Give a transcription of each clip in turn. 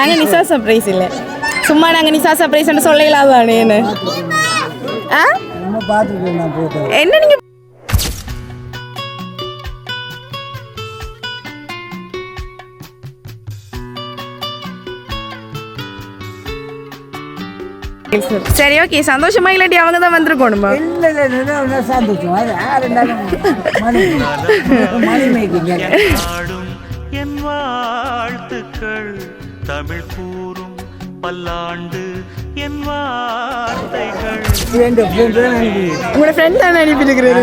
நாங்கள் நிசா சர்ப்ரைஸ் இல்லை, சும்மா நாங்கள் நிசா சர்ப்ரைஸ் சொல்லலாம் தானே. ஆ என்ன நீங்கள் சரி ஓகே. சந்தோஷமா இல்லாட்டி அவங்க தான் வந்திருக்கணுமா? என் வாழ்த்துக்கள் தமிழ் கூறும் பல்லாண்டு என் வார்த்தைகள். உங்களோட ஃப்ரெண்ட் தான் அனுப்பியிருக்கிறது.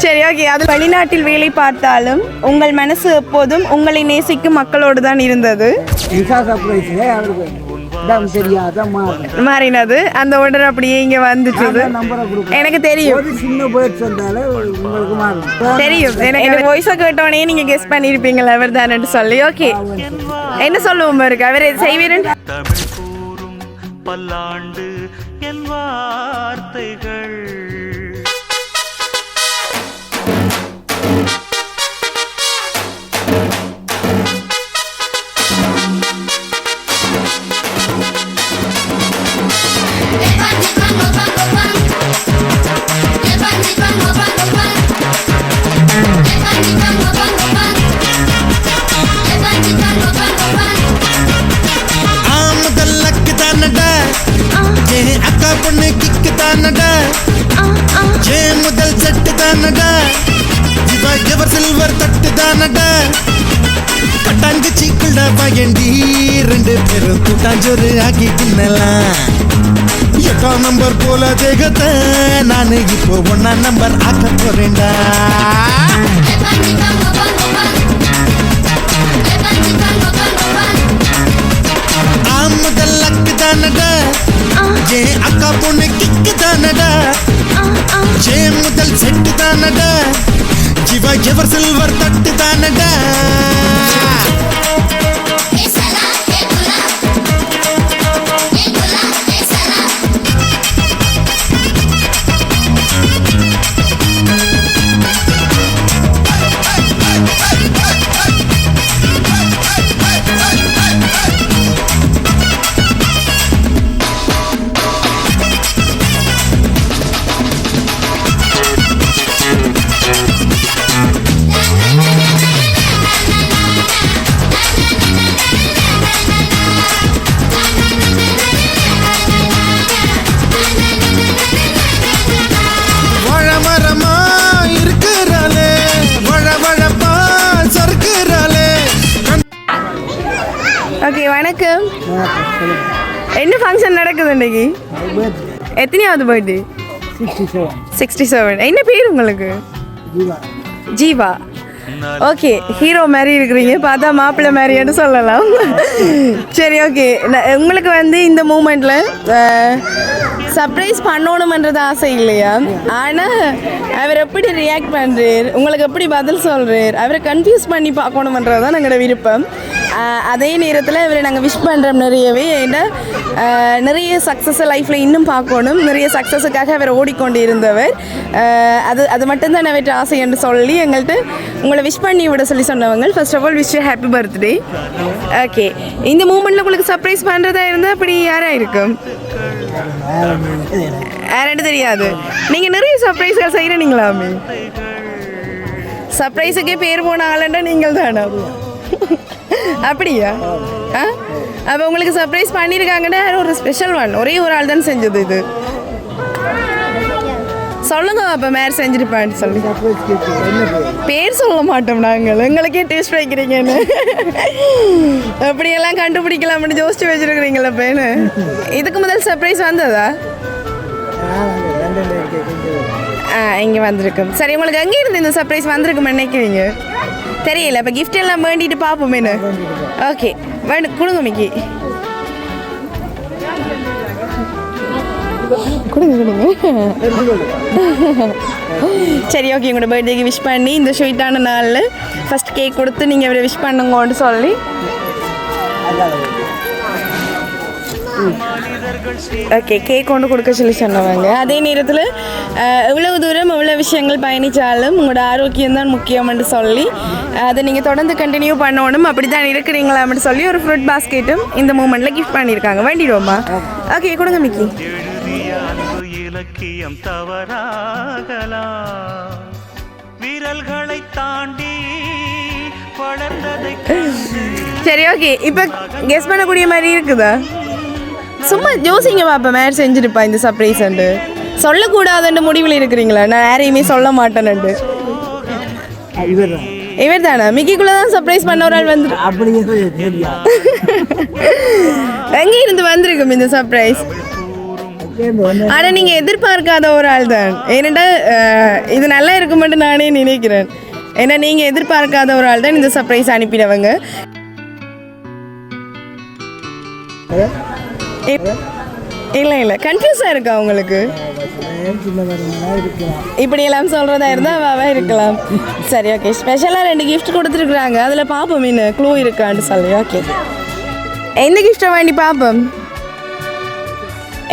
சரி ஓகே. அது வெளிநாட்டில் வேலை பார்த்தாலும் உங்கள் மனசு எப்போதும் உங்களை நேசிக்கும் மக்களோடு தான் இருந்தது. மாறினது அந்த ஆர்டர் அப்படியே இங்க வந்துச்சு. எனக்கு தெரியும் தெரியும். எனக்கு வாய்ஸை கேட்டோடனே நீங்க கெஸ் பண்ணிருப்பீங்களா அவர் தானு சொல்லி. ஓகே என்ன சொல்லுவோம் இருக்கு அவர் செய்வீரன். தமிழ் கூறும் பல்லாண்டு என் வார்த்தைகள். அக்கா பொண்ணு கிக்கு தானடா, ஜே முதல் செட்டு தானடா, ஜிவா எவர் சில்வர் தட்டு தானடா, கட்டாங்கு சீக்குள்ள பயண்டி 2 பேரும் கூட்டாஞ்சோறு ஆக்கி தின்னலாம். 8ஆம் நம்பர் போல தேகத்தை நானு இப்போ 1ஆம் நம்பர் ஆக்க போறேன்டா. முதல் லக்கு தானடா, ஜே அக்கா பொண்ணு கிக்கு தானடா, ஜே முதல் செட்டு தானடா, ஜிவா எவர் சில்வர் தட்டு தானடா. ஓகே வணக்கம். என்ன ஃபங்க்ஷன் நடக்குது இன்னைக்கு? எத்தனையாவது பர்த்டே? 67. என்ன பேர் உங்களுக்கு? ஜீவா. ஓகே ஹீரோ மாதிரி இருக்கிறீங்க, பார்த்தா மாப்பிள்ளை மாதிரின்னு சொல்லலாம். சரி ஓகே. உங்களுக்கு வந்து இந்த மூமெண்ட்டில் சர்ப்ரைஸ் பண்ணணுமன்றது ஆசை இல்லையா? ஆனால் அவர் எப்படி ரியாக்ட் பண்ணுறார், உங்களுக்கு எப்படி பதில் சொல்கிறார், அவரை கன்ஃபியூஸ் பண்ணி பார்க்கணுமன்றது தான் எங்களோட விருப்பம். அதே நேரத்தில் இவரை நாங்கள் விஷ் பண்ணுறோம் நிறையவே. ஏன்னா நிறைய சக்ஸஸை லைஃப்பில் இன்னும் பார்க்கணும், நிறைய சக்ஸஸுக்காக அவர் ஓடிக்கொண்டு இருந்தவர். அது மட்டும்தான் அவர்கிட்ட ஆசை என்று சொல்லி எங்கள்கிட்ட உங்களை விஷ் பண்ணி விட சொல்லி சொன்னவங்க. First of all wish you happy birthday. Okay இந்த மூமெண்ட்டில் உங்களுக்கு சர்ப்ரைஸ் பண்ணுறதா இருந்தால் அப்படி யாராக இருக்கும்? யாரெண்டு தெரியாது. நீங்கள் நிறைய சர்ப்ரைஸ்கள் செய்கிறீங்களாமே. சர்ப்ரைஸுக்கே பேர் போன ஆளுண்டா நீங்கள் தானே? அப்படியா? அப்போ உங்களுக்கு சர்ப்ரைஸ் பண்ணியிருக்காங்கன்னா ஒரு ஸ்பெஷல் ஒன், ஒரே ஒரு ஆள் தான் செஞ்சது இது. சொல்லுங்க அப்போ மேர் செஞ்சிருப்பான்னு சொல்லி. பேர் சொல்ல மாட்டோம் நாங்கள், எங்களுக்கே டேஸ்ட் வைக்கிறீங்கன்னு. அப்படியெல்லாம் கண்டுபிடிக்கலாம்னு யோசிச்சு வச்சுருக்கிறீங்களா பேனு? இதுக்கு முதல் சர்ப்ரைஸ் வந்ததா? இங்கே வந்திருக்கும். சரி உங்களுக்கு எங்கே இருந்து இந்த சர்ப்ரைஸ் வந்திருக்கும் நினைக்கிறீங்க? தெரியல. இப்போ கிஃப்ட் எல்லாம் வேண்டிட்டு பார்ப்போமேனு. ஓகே கொடுங்க மிக்கி, கொடுங்க. சரி ஓகே உங்களோட பர்த்டேக்கு விஷ் பண்ணி இந்த ஸ்வீட்டான நாளில் ஃபஸ்ட் கேக் கொடுத்து நீங்கள் அவரை விஷ் பண்ணுங்கன்னு சொல்லி ஓகே, கேக் கொண்டு கொடுக்க சொல்லி சொன்னவங்க. அதே நேரத்தில் எவ்வளவு தூரம் எவ்வளோ விஷயங்கள் பயணித்தாலும் உங்களோட ஆரோக்கியம் தான் முக்கியம்னு சொல்லி அதை நீங்கள் தொடர்ந்து கண்டினியூ பண்ணணும், அப்படி தான் இருக்கிறீங்களாம்னு சொல்லி ஒரு ஃப்ரூட் பாஸ்கெட்டும் இந்த மூமெண்ட்டில் கிஃப்ட் பண்ணியிருக்காங்க. வேண்டிடுவோம்மா? ஓகே, கொடுங்க மிக்கி. இலக்கியம் தவறாகலாம், விரல்களை தாண்டி வளர்ந்ததை. சரி, ஓகே. இப்போ கெஸ் பண்ணக்கூடிய மாதிரி இருக்குதா? சும்மா யோசிங்க பாப்பா, மேட் செஞ்சுருப்பா இந்த சர்ப்ரைஸ் அண்டு சொல்லக்கூடாதுன்னு முடிவில் இருக்கிறீங்களா? நான் யாரையுமே சொல்ல மாட்டேன்னுண்டு. இவர் தானே மிக்கிக்குள்ளே தான் சர்ப்ரைஸ் பண்ண ஒரு ஆள் வந்துரு. எங்கே இருந்து வந்திருக்கும் இந்த சர்ப்ரைஸ்? ஆனால் நீங்கள் எதிர்பார்க்காத ஒரு ஆள் தான். ஏன்னா இது நல்லா இருக்குமென்று நானே நினைக்கிறேன். ஏன்னா நீங்கள் எதிர்பார்க்காத ஒரு ஆள் தான் இந்த சர்ப்ரைஸ் அனுப்பினவங்க. இல்லை கன்ஃபியூஸாக இருக்கா உங்களுக்கு? இப்படியெல்லாம் சொல்கிறதா இருந்தால் அவாவா இருக்கலாம். சரி, ஓகே. ஸ்பெஷலாக 2 கிஃப்ட் கொடுத்துருக்குறாங்க. அதில் பார்ப்போம் இன்னும் க்ளூ இருக்கான்னு சொல்லி. ஓகே, எந்த கிஃப்ட்டை வேண்டி பார்ப்போம்?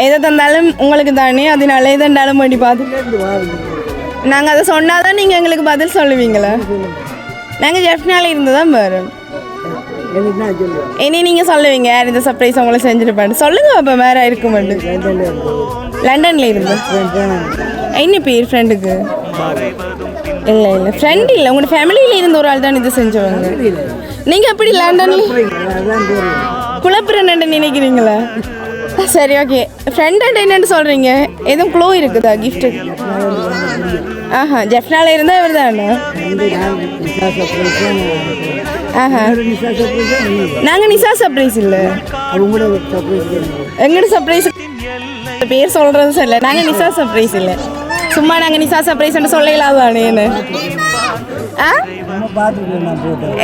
எதை தந்தாலும் உங்களுக்கு தானே, அதனால எதை தந்தாலும் வேண்டி பார்த்து நாங்கள் அதை சொன்னால் தான் நீங்கள் எங்களுக்கு பதில் சொல்லுவீங்களா? நாங்கள் ஜெஃப்னால இருந்து தான் வரோம். இனி நீங்கள் சொல்லுவீங்க யார் இந்த சர்ப்ரைஸ் உங்களை செஞ்சுருப்பான்னு சொல்லுங்க. அப்போ வேறு இருக்குமெண்டு. லண்டனில் இருந்து என்ன பேர் ஃப்ரெண்டுக்கு? இல்லை ஃப்ரெண்ட் இல்லை, உங்களோட ஃபேமிலியில் இருந்த ஒரு ஆள் தான் இது செஞ்சவங்க. நீங்கள் எப்படி லண்டனில் குழப்பறன்னு நினைக்கிறீங்களா? சரி, ஓகே. ஃப்ரெண்ட் அண்ட் என்னென்னு சொல்கிறீங்க? எதுவும் க்ளூ இருக்குதா கிஃப்ட்டு? ஜெஃப்னால இருந்தால் இவர் தானே? நாங்கள் நிசா சர்ப்ரைஸ் இல்லை, எங்களோட சர்ப்ரைஸ் பேர் சொல்கிறது இல்லை. நாங்கள் நிசா சர்ப்ரைஸ் இல்லை, சும்மா நாங்கள் நிசா சர்ப்ரைஸ்ன்னு சொல்லலாதானே?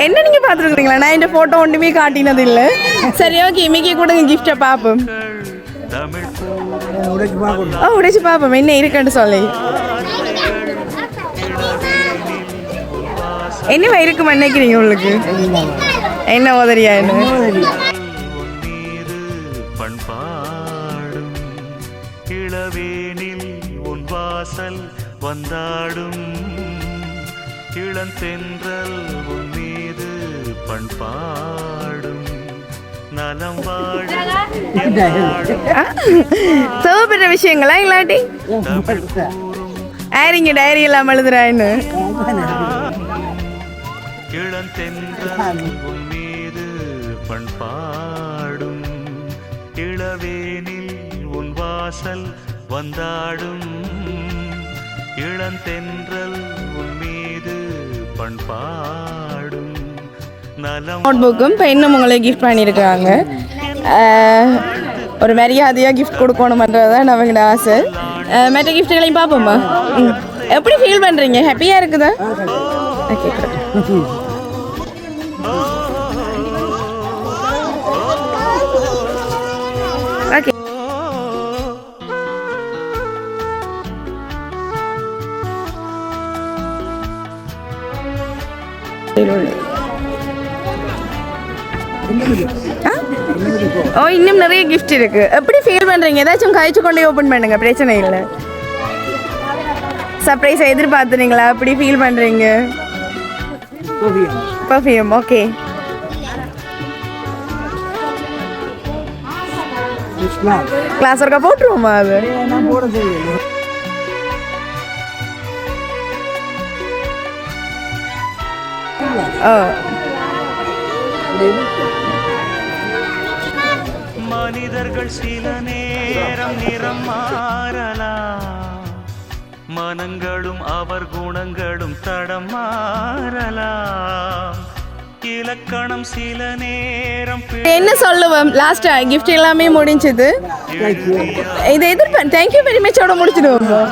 என்ன நீங்கள் பார்த்துருக்குறீங்களா? நான் இந்த ஃபோட்டோ ஒன்றுமே காட்டினது இல்லை. சரி, ஓகே. மிக்கி கொடுங்க கிஃப்டை பார்ப்போம். உடைச்சு பார்ப்போம் என்ன இருக்குன்னு சொல்லி. என்னவா இருக்குமா நினைக்கிறீங்க? உங்களுக்கு என்ன உதறியா? என்ன பண்பாடும் இளவேனில் உன் வாசல் வந்தாடும், இளந்தென்றல் உன் மீது பண்பாடும், நலம் வாழ சோபெற்ற விஷயங்களா இல்லாட்டி ஆரிங்க டைரி எல்லாம் எழுதுறான்னு? இளந்தென்றல் உன் மீது பண்பாடும், இளவேனில் உன் வாசல் வந்தாடும், இளந்தென்றல் உன் மீது பண்பாடும், நலம். நோட் புக்கும் பெண்ணும் உங்களை கிஃப்ட் பண்ணியிருக்காங்க. ஒரு மரியாதையாக கிஃப்ட் கொடுக்கணுமன்றதான் அவங்களோட ஆசை. மற்ற கிஃப்ட்டுகளையும் பார்ப்போம்மா. எப்படி ஃபீல் பண்ணுறீங்க? ஹாப்பியாக இருக்குதா? Okay, okay. ஓ, இன்னும் நிறைய கிஃப்ட் இருக்கு. எப்படி ஃபீல் பண்றீங்க? ஏதாச்சும் கழிச்சு கொண்டே ஓப்பன் பண்ணுங்க, பிரச்சனை இல்லை. சர்ப்ரைஸ் எதிர்பார்த்துறீங்களா? எப்படி ஃபீல் பண்றீங்க? பர்ஃப்யூம். ஓகே, கிளாஸ் ஒர்க்கா போட்டுருவோமா? அது மனிதர்கள் சில நேரம் நிறம் மாறலாம், மனங்களும் அவர் குணங்களும் தடம் மாறலாம், இலக்கணம் சில நேரம். என்ன சொல்லுவோம்? லாஸ்டா கிஃப்ட் எல்லாமே முடிஞ்சது. இதை தேங்க்யூ வெரி மச்சோட முடிச்சிடுவோம்.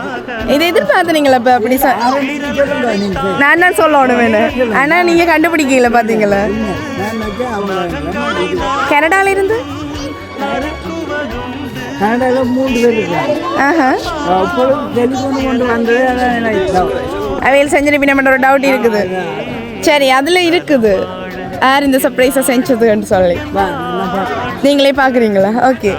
இதை எதிர்பார்த்தீங்களா? இப்போ அப்படி நான் தான் சொல்லணும் வேணும். ஆனால் நீங்கள் கண்டுபிடிக்கல பார்த்தீங்களா? கனடால இருந்து அவையில் செஞ்சு பின்ன ஒரு டவுட் இருக்குது. சரி, அதில் இருக்குது. யார் இந்த சர்ப்ரைஸை செஞ்சதுன்னு சொல்லி நீங்களே பார்க்குறீங்களா? ஓகே.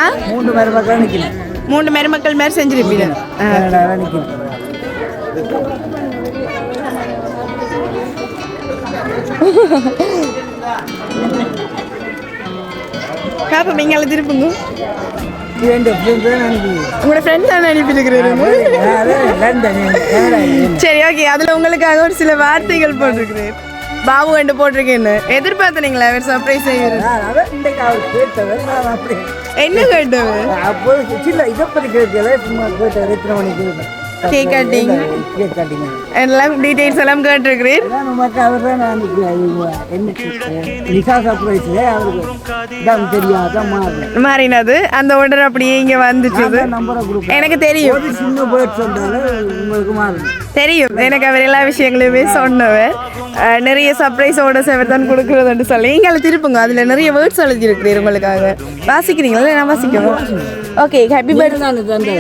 ஆ 3 மருமக்கள் நிற்கிறேன். 3 மருமக்கள் மாதிரி செஞ்சிருப்பீங்க. பாப்பா நீங்க எல்லாம் திருப்புங்க. உங்களோட ஃப்ரெண்ட் தானே அனுப்பியிருக்கிறேன். சரி ஓகே. அதில் உங்களுக்காக ஒரு சில வார்த்தைகள் போட்டிருக்கிறேன். பாபு கண்டு போட்டிருக்கேன்னு எதிர்பார்த்தனீங்களா? அவர் சர்ப்ரைஸ் செய்யறது என்ன கேட்டவர்? கேக் கட்டிங் எல்லாம் டீடைல்ஸ் எல்லாம் கேட்டிருக்கிறேன். மாறினது அந்த ஆர்டர் அப்படியே இங்க வந்துச்சு. எனக்கு தெரியும் தெரியும் எனக்கு அவர் எல்லா விஷயங்களையுமே சொன்னவர். நிறைய சர்ப்ரைஸ் ஆர்டர்ஸ் அவர் தான் கொடுக்குறதுன்னு சொல்லி இங்கே திருப்புங்க. அதில் நிறைய வேர்ட்ஸ் எழுதியிருக்கிறேன் உங்களுக்காக. வாசிக்கிறீங்களா? நான் வாசிக்கணும். Okay. Happy birthday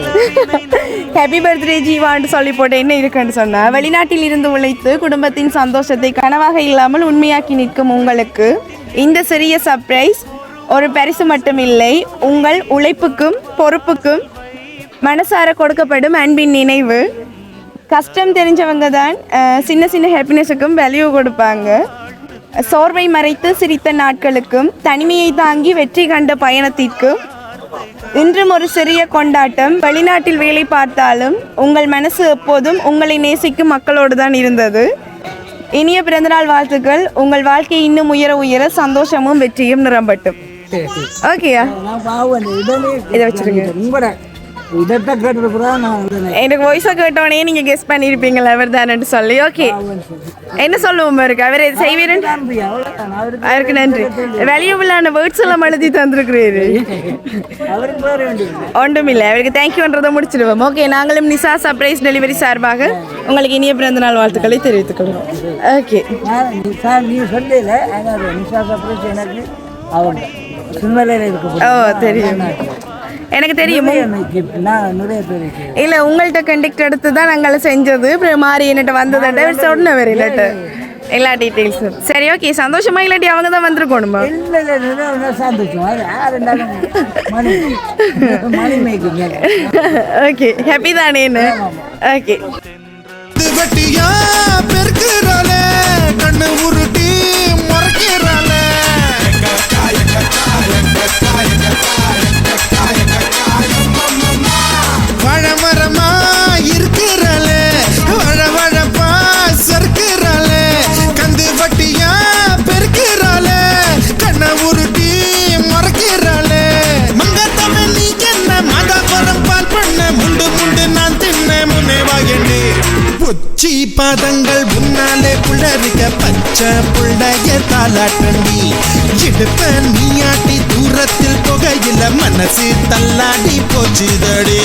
happy birthday ஜீவான்னு சொல்லி போட்டு என்ன இருக்குன்னு சொன்னா, வெளிநாட்டில் இருந்து உழைத்து குடும்பத்தின் சந்தோஷத்தை கனவாக இல்லாமல் உண்மையாக்கி நிற்கும் உங்களுக்கு இந்த சிறிய சர்ப்ரைஸ் ஒரு பரிசு மட்டுமில்லை, உங்கள் உழைப்புக்கும் பொறுப்புக்கும் மனசார கொடுக்கப்படும் அன்பின் நினைவு. கஷ்டம் தெரிஞ்சவங்க தான் சின்ன சின்ன ஹாப்பினஸுக்கும் வேல்யூ கொடுப்பாங்க. சோர்வை மறைத்து சிரித்த நாட்களுக்கும் தனிமையை தாங்கி வெற்றி கண்ட பயணத்திற்கும் இன்றும் ஒரு சிறிய கொண்டாட்டம். வெளிநாட்டில் வேலை பார்த்தாலும் உங்கள் மனசு எப்போதும் உங்களை நேசிக்கும் மக்களோடு தான் இருந்தது. இனிய பிறந்தநாள் வாழ்த்துக்கள். உங்கள் வாழ்க்கை இன்னும் உயர உயர சந்தோஷமும் வெற்றியும் நிரம்பட்டும். ஓகேயா? இதை வச்சிருங்க. எனக்கு வாய்ஸை கேட்டோடனே நீங்கள் கெஸ் பண்ணியிருப்பீங்களா அவர் தானு சொல்லி. ஓகே. என்ன சொல்லுவோம் இருக்கு அவர் செய்வீரன். அவருக்கு நன்றி. வேல்யூபிளான வேர்ட்ஸ் எல்லாம் எழுதி தந்துருக்குறாரு. ஒன்றும் இல்லை. அவருக்கு தேங்க்யூன்றதை முடிச்சிடுவோம். ஓகே. நாங்களும் நிசா சர்ப்ரைஸ் டெலிவரி சார்பாக உங்களுக்கு இனிய பிறந்த நாள் வாழ்த்துக்களை தெரிவித்துக் கொள்வோம். ஓகே. ஓ தெரியும் எனக்கு தெரியும். இல்லை உங்கள்கிட்ட கண்டக்ட் எடுத்து தான் நாங்கள் செஞ்சது. அப்புறம் மாறி என்னட்ட வந்ததுட்ட சொன்னவர் இல்லட்ட எல்லா டீட்டெயில்ஸும். சரி ஓகே. சந்தோஷமா இல்லாட்டி அவங்க தான் வந்திருக்கணுமா? ஓகே. ஹாப்பி தானே? ஓகே. கண்ணு உருட்டி மறக்கிறாளே வழமரமா இருக்கிறாளே வழவழப்பா சறுக்கிறாளே கந்து வட்டியா பெருக்கிறாளே கண்ண உருட்டி மறக்கிறாளே மங்கத்தமே நீ என்ன மதாபுரம் பால் பண்ண முண்டு முண்டு நான் தின்ன முனைவாயண்டே உச்சி பாதங்கள் முன்னாலே புள்ளரிக்க பச்சை புள்ளைய தாலாட்டண்டி இடுப்ப நீயாட்டி தூரத்தில் புகையில மனசு தள்ளாடி போச்சுதடி.